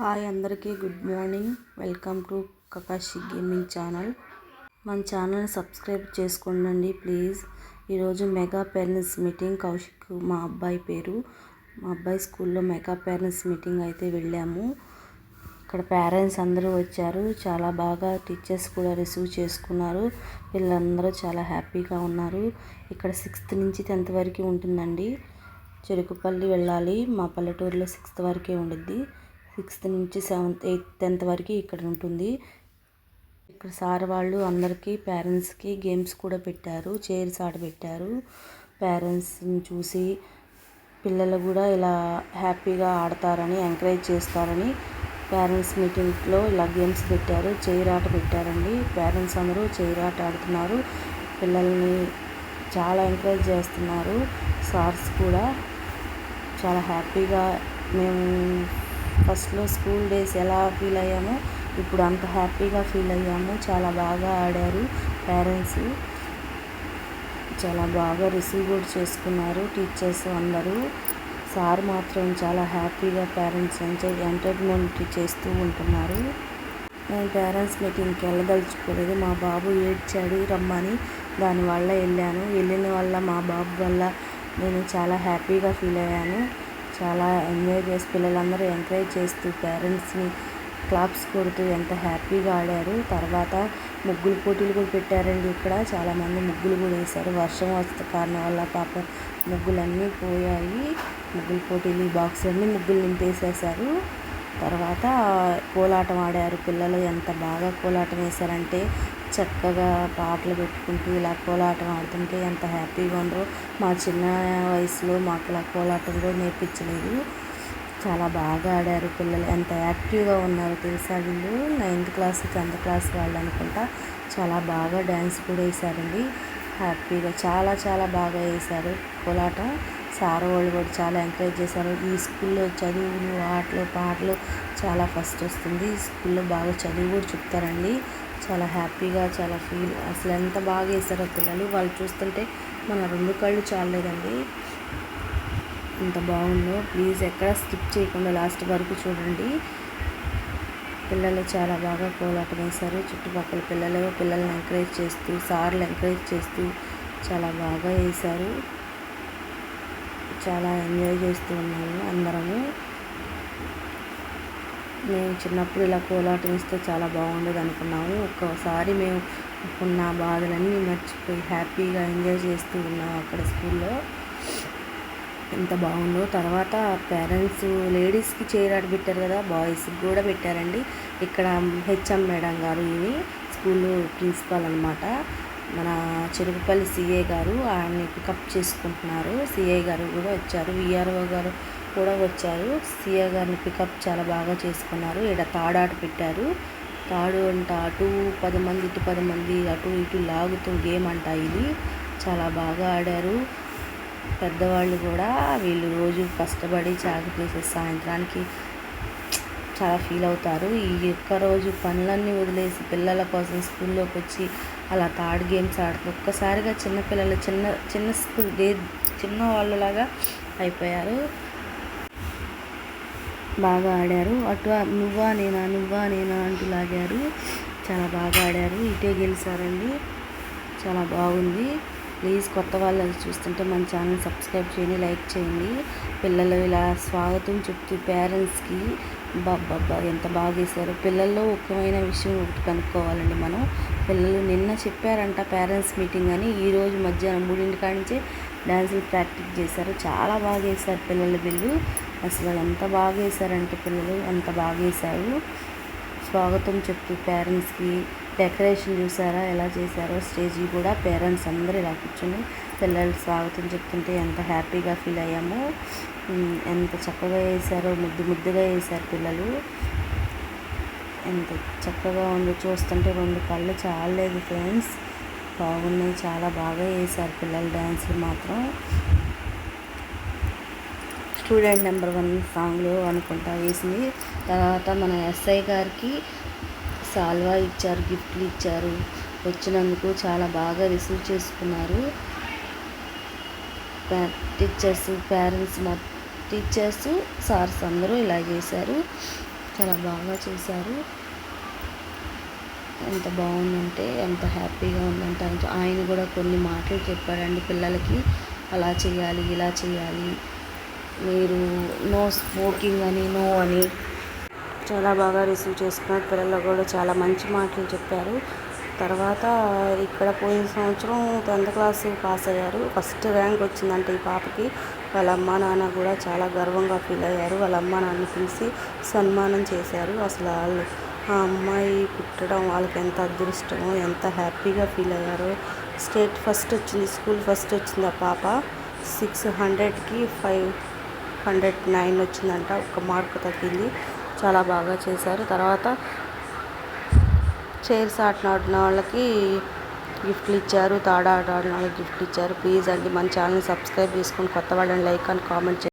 Hi అందరికీ good morning. Welcome to Kakashi gaming channel. మన ఛానల్ని సబ్స్క్రైబ్ చేసుకోండి ప్లీజ్. ఈరోజు మెగా పేరెంట్స్ మీటింగ్. కౌశిక్ మా అబ్బాయి పేరు. మా అబ్బాయి స్కూల్లో మెగా పేరెంట్స్ మీటింగ్ అయితే వెళ్ళాము. ఇక్కడ పేరెంట్స్ అందరూ వచ్చారు. చాలా బాగా టీచర్స్ కూడా రిసీవ్ చేసుకున్నారు. వీళ్ళందరూ చాలా హ్యాపీగా ఉన్నారు. ఇక్కడ 6th నుంచి 10th వరకు ఉంటుందండి. చెరుకుపల్లి వెళ్ళాలి. మా పల్లెటూరులో 6th వరకే ఉండిద్ది. 6th నుంచి 7th 8th 10th వరకు ఇక్కడ ఉంటుంది. ఇక్కడ సార్ వాళ్ళు అందరికీ పేరెంట్స్కి గేమ్స్ కూడా పెట్టారు. చైర్స్ ఆడబెట్టారు. పేరెంట్స్ని చూసి పిల్లలు కూడా ఇలా హ్యాపీగా ఆడతారని ఎంకరేజ్ చేస్తారని పేరెంట్స్ మీటింగ్లో ఇలా గేమ్స్ పెట్టారు. చైర్ ఆట పెట్టారండి. పేరెంట్స్ అందరూ చైర్ ఆట ఆడుతున్నారు. పిల్లల్ని చాలా ఎంకరేజ్ చేస్తున్నారు. సార్స్ కూడా చాలా హ్యాపీగా మేము ఫస్ట్లో స్కూల్ డేస్ ఎలా ఫీల్ అయ్యామో ఇప్పుడు అంత హ్యాపీగా ఫీల్ అయ్యాము. చాలా బాగా ఆడారు. పేరెంట్స్ చాలా బాగా రిసీవ్ కూడా చేసుకున్నారు టీచర్స్ అందరూ. సార్ మాత్రం చాలా హ్యాపీగా పేరెంట్స్ ఎంటర్టైన్మెంట్ చేస్తూ ఉంటున్నారు. నేను పేరెంట్స్ మీటింగ్కి వెళ్ళదలుచుకోలేదు. మా బాబు ఏడ్చాడు రమ్మని, దానివల్ల వెళ్ళాను. వెళ్ళిన వల్ల మా బాబు వల్ల నేను చాలా హ్యాపీగా ఫీల్ అయ్యాను. చాలా ఎంజాయ్ చేసి పిల్లలందరూ ఎంకరేజ్ చేస్తూ పేరెంట్స్ని క్లాప్స్ కొడుతూ ఎంత హ్యాపీగా ఆడారు. తర్వాత ముగ్గులు పోటీలు కూడా పెట్టారండి. ఇక్కడ చాలామంది ముగ్గులు కూడా వేశారు. వర్షం వస్తే కారణం వల్ల పాపం ముగ్గులన్నీ పోయాయి. ముగ్గుల పోటీలు బాక్స్ అన్నీ ముగ్గులు నింపేసేసారు. తర్వాత కోలాటం ఆడారు పిల్లలు. ఎంత బాగా కోలాటం వేశారంటే చక్కగా పాటలు పెట్టుకుంటూ ఇలా కోలాటం ఆడుతుంటే ఎంత హ్యాపీగా ఉండరో. మా చిన్న వయసులో మాకు ఇలా కోలాటం కూడా నేర్పించలేదు. చాలా బాగా ఆడారు పిల్లలు. ఎంత యాక్టివ్గా ఉన్నారు తెలుసా వీళ్ళు. 9th క్లాస్ 10th క్లాస్ వాళ్ళు అనుకుంటా. చాలా బాగా డ్యాన్స్ కూడా వేశారండి. హ్యాపీగా చాలా చాలా బాగా వేశారు కోలాటం. సార్ వాళ్ళు కూడా చాలా ఎంకరేజ్ చేశారు. ఈ స్కూల్లో చదువులు ఆటలు పాటలు చాలా ఫస్ట్ వస్తుంది. స్కూల్లో బాగా చదువు కూడా చెప్తారండి. చాలా హ్యాపీగా చాలా ఫీల్ అసలు ఎంత బాగా వేశారో పిల్లలు. వాళ్ళు చూస్తుంటే మన 2 కళ్ళు చాలేదండి. ఎంత బాగుందో. ప్లీజ్ ఎక్కడ స్కిప్ చేయకుండా లాస్ట్ వరకు చూడండి. పిల్లలు చాలా బాగా కోలాటం వేశారు. చుట్టుపక్కల పిల్లల్ని ఎంకరేజ్ చేస్తూ సార్లు ఎంకరేజ్ చేస్తూ చాలా బాగా వేశారు. చాలా ఎంజాయ్ చేస్తూ ఉన్నాము అందరము. మేము చిన్నప్పుడు ఇలా కోలాటం వేస్తే చాలా బాగుండేది అనుకున్నాము. ఒక్కోసారి మేము ఉన్న బాధలన్నీ మర్చిపోయి హ్యాపీగా ఎంజాయ్ చేస్తూ ఉన్నాము అక్కడ స్కూల్లో. ఎంత బాగుందో. తర్వాత పేరెంట్స్ లేడీస్కి చైర్ ఆట పెట్టారు కదా, బాయ్స్కి కూడా పెట్టారండి. ఇక్కడ హెచ్ఎం మేడం గారు, ఇవి స్కూల్ ప్రిన్సిపాల్ అనమాట. మన చెరుకుపల్లి సిఐ గారు ఆయన్ని పికప్ చేసుకుంటున్నారు. సిఐ గారు కూడా వచ్చారు. విఆర్ఓ గారు కూడా వచ్చారు. సిఐ గారిని పికప్ చాలా బాగా చేసుకున్నారు. ఇక్కడ తాడాట పెట్టారు. తాడు అంట అటు 10 మంది ఇటు 10 మంది అటు ఇటు లాగుతూ గేమ్ అంట ఇది. చాలా బాగా ఆడారు. పెద్దవాళ్ళు కూడా వీళ్ళు రోజు కష్టపడి చాకి చేసే సాయంత్రానికి చాలా ఫీల్ అవుతారు. ఈ ఒక్కరోజు పనులన్నీ వదిలేసి పిల్లల కోసం స్కూల్లోకి వచ్చి అలా తాడు గేమ్స్ ఆడుతూ ఒక్కసారిగా చిన్నపిల్లలు చిన్న స్కూల్ చిన్న వాళ్ళలాగా అయిపోయారు. బాగా ఆడారు. అటు నువ్వా నేనా అంటూ లాగారు. చాలా బాగా ఆడారు. ఇటే గెలిచారండి. చాలా బాగుంది. ప్లీజ్ కొత్త వాళ్ళు చూస్తుంటే మన ఛానల్ సబ్స్క్రైబ్ చేయండి, లైక్ చేయండి. పిల్లలు ఇలా స్వాగతం చెప్తూ పేరెంట్స్కి బాబా ఎంత బాగా చేశారు. పిల్లల్లో ముఖ్యమైన విషయం ఒకటి కనుక్కోవాలండి మనం. పిల్లలు నిన్న చెప్పారంట పేరెంట్స్ మీటింగ్ అని. ఈరోజు మధ్యాహ్నం 3 కాడి నుంచే డ్యాన్సులు ప్రాక్టీస్ చేశారు. చాలా బాగా వేశారు పిల్లలు వీళ్ళు. అసలు ఎంత బాగా వేశారంటే పిల్లలు ఎంత బాగా వేశారు. స్వాగతం చెప్తూ పేరెంట్స్కి డెకరేషన్ చూసారా ఎలా చేశారో. స్టేజీ కూడా పేరెంట్స్ అందరూ ఇలా కూర్చొని పిల్లలు స్వాగతం చెప్తుంటే ఎంత హ్యాపీగా ఫీల్ అయ్యామో. ఎంత చక్కగా వేశారో. ముద్దుగా వేశారు పిల్లలు. ఎంత చక్కగా ఉందో చూస్తుంటే 2 కళ్ళు చాలలేదు ఫ్రెండ్స్. బాగున్నాయి. చాలా బాగా వేశారు పిల్లలు డ్యాన్సులు మాత్రం. స్టూడెంట్ నెంబర్ 1 సాంగ్లో అనుకుంటా వేసింది. తర్వాత మన ఎస్ఐ గారికి సాల్వా ఇచ్చారు, గిఫ్ట్లు ఇచ్చారు. వచ్చినందుకు చాలా బాగా రిసీవ్ చేసుకున్నారు టీచర్స్, పేరెంట్స్, టీచర్స్, సార్స్ అందరూ ఇలా చేశారు. చాలా బాగా చేశారు. ఎంత బాగుందంటే, ఎంత హ్యాపీగా ఉందంటే ఆయన కూడా కొన్ని మాటలు చెప్పాడండి పిల్లలకి. అలా చేయాలి, ఇలా చేయాలి, మీరు నో స్మోకింగ్ అని, నో అని చాలా బాగా రిసీవ్ చేసుకున్నారు. పిల్లలు కూడా చాలా మంచి మాటలు చెప్పారు. తర్వాత ఇక్కడ పోయిన సంవత్సరం 10th క్లాస్ పాస్ అయ్యారు. ఫస్ట్ ర్యాంక్ వచ్చిందంటే ఈ పాపకి. వాళ్ళ అమ్మ నాన్న కూడా చాలా గర్వంగా ఫీల్ అయ్యారు. వాళ్ళ అమ్మ నాన్న పిలిచి సన్మానం చేశారు. అసలు వాళ్ళు ఆ అమ్మాయి పుట్టడం వాళ్ళకి ఎంత అదృష్టమో, ఎంత హ్యాపీగా ఫీల్ అయ్యారో. స్టేట్ ఫస్ట్ వచ్చింది, స్కూల్ ఫస్ట్ వచ్చింది ఆ పాప. 600కి 509 వచ్చిందంట. ఒక మార్కు తగ్గింది. చాలా బాగా చేశారు. తర్వాత చైర్స్ ఆట ఆడిన వాళ్ళకి గిఫ్ట్లు ఇచ్చారు. తాడు ఆట ఆడిన వాళ్ళకి గిఫ్ట్లు ఇచ్చారు. ప్లీజ్ అండి మన ఛానల్ని సబ్స్క్రైబ్ చేసుకొని కొత్త వాళ్ళని లైక్ అండ్ కామెంట్ చేయండి.